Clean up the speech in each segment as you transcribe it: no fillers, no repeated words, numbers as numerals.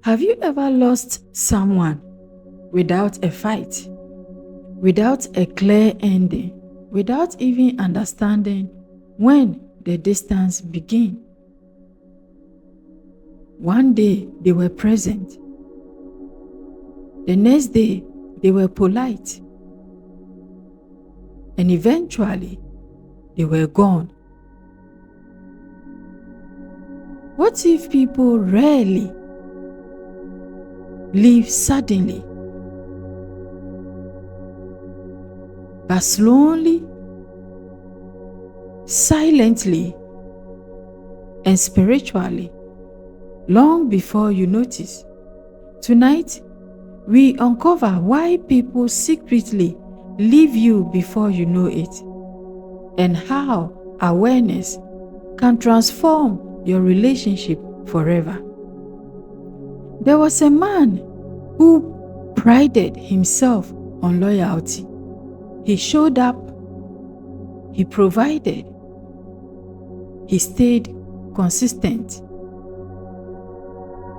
Have you ever lost someone without a fight, without a clear ending, without even understanding when the distance began? One day they were present. The next day they were polite. And eventually they were gone. What if people rarely leave suddenly, but slowly, silently, and spiritually, long before you notice? Tonight, we uncover why people secretly leave you before you know it, and how awareness can transform your relationship forever. There was a man who prided himself on loyalty. He showed up, he provided, he stayed consistent.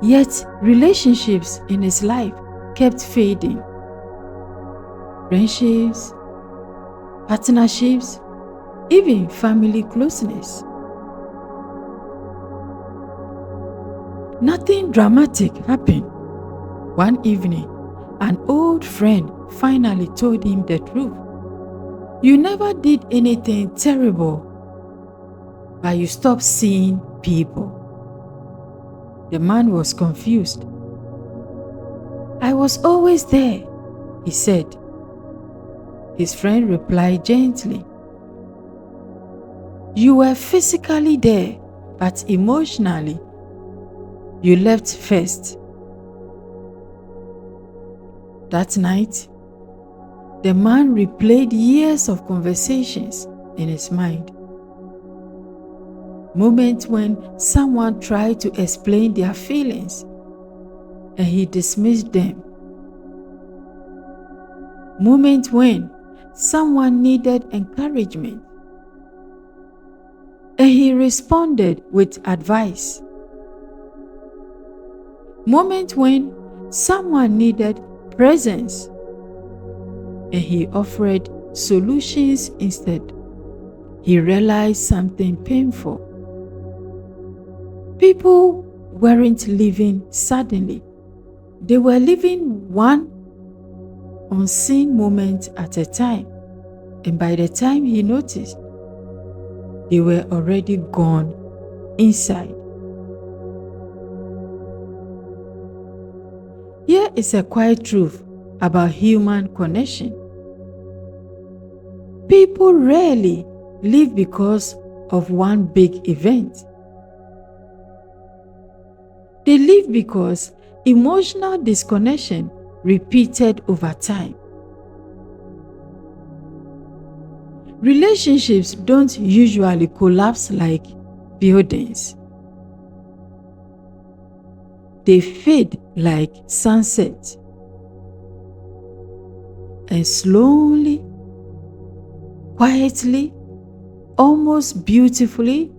Yet relationships in his life kept fading. Friendships, partnerships, even family closeness. Nothing dramatic happened. One evening, an old friend finally told him the truth. You never did anything terrible, but you stopped seeing people. The man was confused. I was always there, he said. His friend replied gently. You were physically there, but emotionally, you left first. That night, the man replayed years of conversations in his mind. Moments when someone tried to explain their feelings and he dismissed them. Moments when someone needed encouragement and he responded with advice. Moments when someone needed presence and he offered solutions instead. He realized something painful. People weren't living suddenly. They were living one unseen moment at a time. And by the time he noticed, they were already gone inside. Here is a quiet truth about human connection. People rarely live because of one big event. They live because emotional disconnection repeated over time. Relationships don't usually collapse like buildings. They fade like sunset. And slowly, quietly, almost beautifully,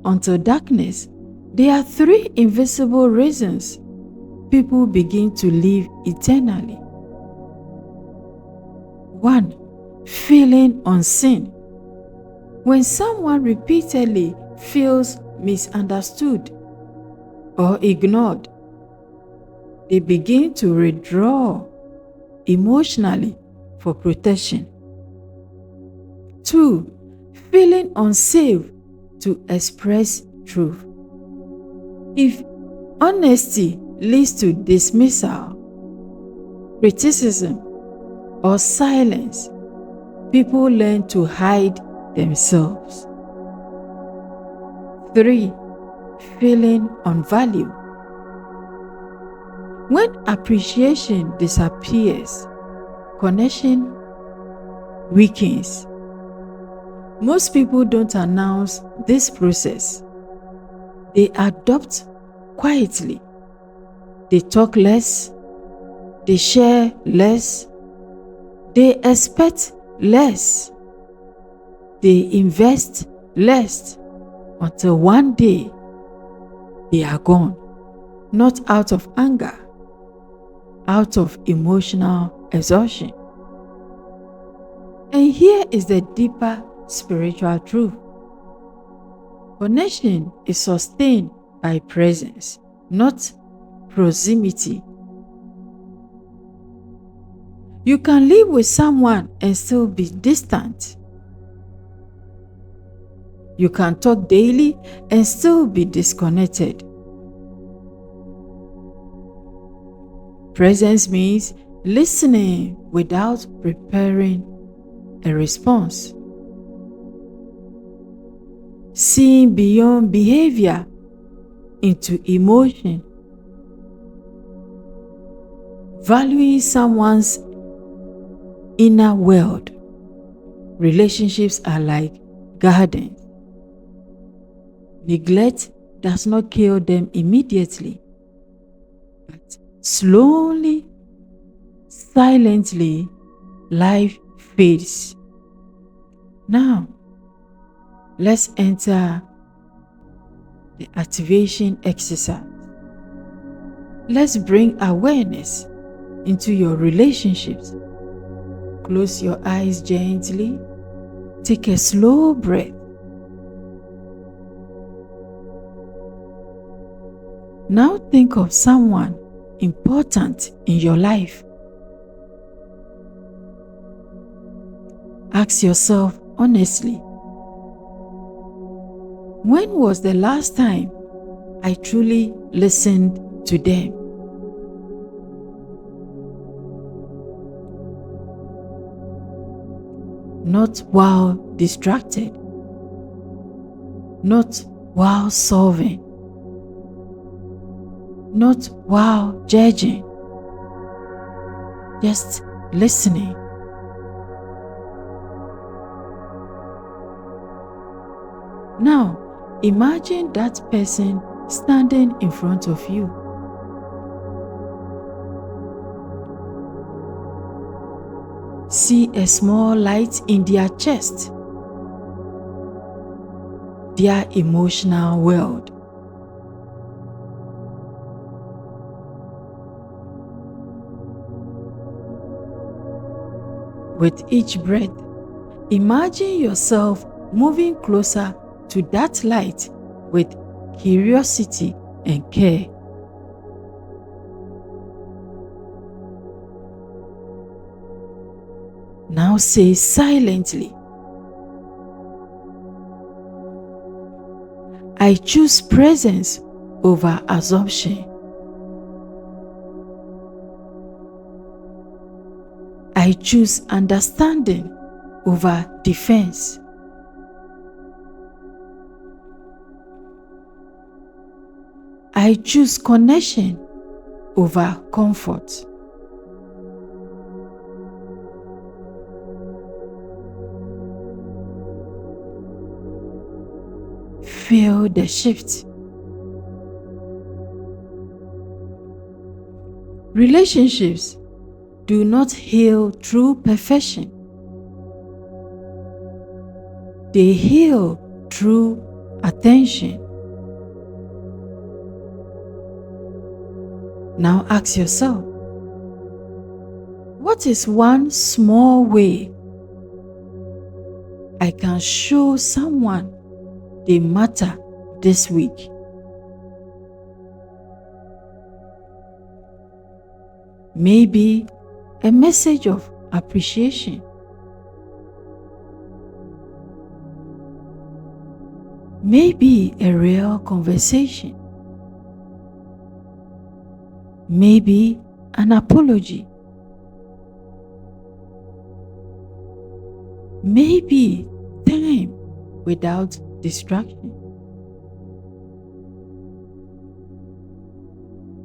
until darkness. There are three invisible reasons people begin to live eternally. 1. Feeling unseen. When someone repeatedly feels misunderstood or ignored, they begin to withdraw emotionally for protection. 2. Feeling unsafe to express truth. If honesty leads to dismissal, criticism, or silence, people learn to hide themselves. 3. Feeling unvalued. When appreciation disappears, connection weakens. Most people don't announce this process. They adopt quietly. They talk less. They share less. They expect less. They invest less until one day they are gone. not out of anger, out of emotional exhaustion. And here is the deeper spiritual truth. Connection is sustained by presence, not proximity. You can live with someone and still be distant. You can talk daily and still be disconnected. Presence means listening without preparing a response. Seeing beyond behavior into emotion. Valuing someone's inner world. Relationships are like gardens. Neglect does not kill them immediately, but slowly, silently, life fades. Now, let's enter the activation exercise. Let's bring awareness into your relationships. Close your eyes gently. Take a slow breath. Now think of someone important in your life. Ask yourself honestly, when was the last time I truly listened to them? Not while distracted, not while solving, not while judging, just listening. Now, imagine that person standing in front of you. See a small light in their chest, their emotional world. With each breath, imagine yourself moving closer to that light with curiosity and care. Now say silently, I choose presence over assumption. I choose understanding over defense. I choose connection over comfort. Feel the shift. Relationships do not heal through perfection. They heal through attention. Now ask yourself, what is one small way I can show someone they matter this week? Maybe a message of appreciation. Maybe a real conversation. Maybe an apology. Maybe time without distraction.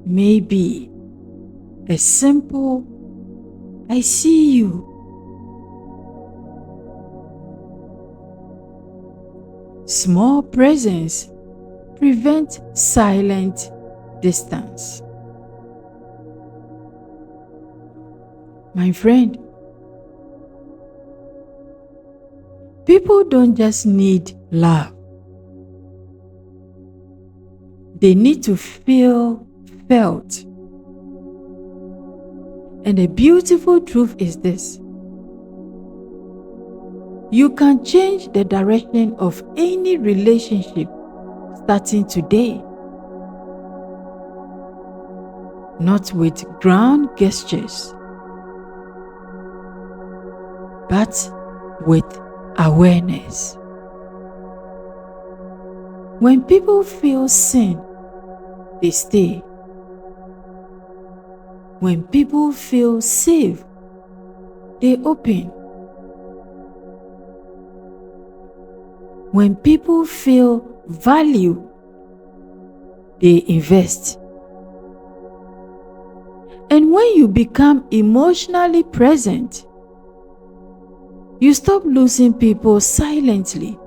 Maybe a simple I see you. Small presence prevents silent distance. My friend, people don't just need love. They need to feel felt. And the beautiful truth is this: you can change the direction of any relationship starting today. Not with grand gestures, but with awareness. When people feel seen, they stay. When people feel safe, they open. When people feel value, they invest. And when you become emotionally present, you stop losing people silently.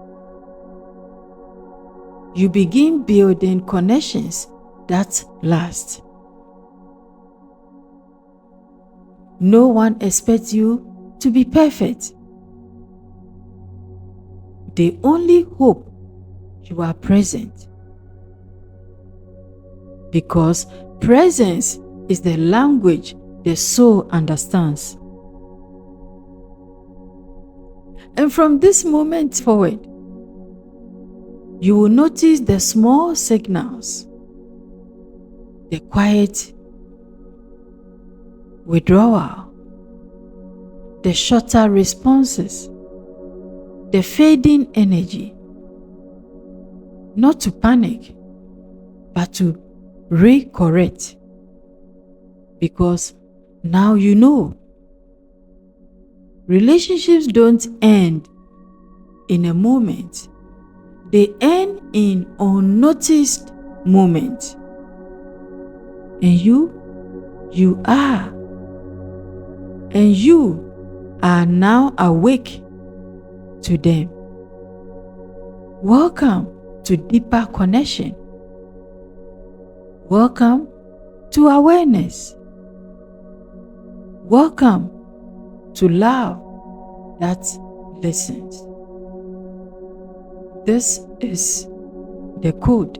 You begin building connections that last. No one expects you to be perfect. They only hope you are present. Because presence is the language the soul understands. And from this moment forward, you will notice the small signals, the quiet withdrawal, the shorter responses, the fading energy. Not to panic, but to recorrect. Because now you know. Relationships don't end in a moment. They end in unnoticed moments. And you are. And you are now awake to them. Welcome to deeper connection. Welcome to awareness. Welcome to love that listens. This is the code.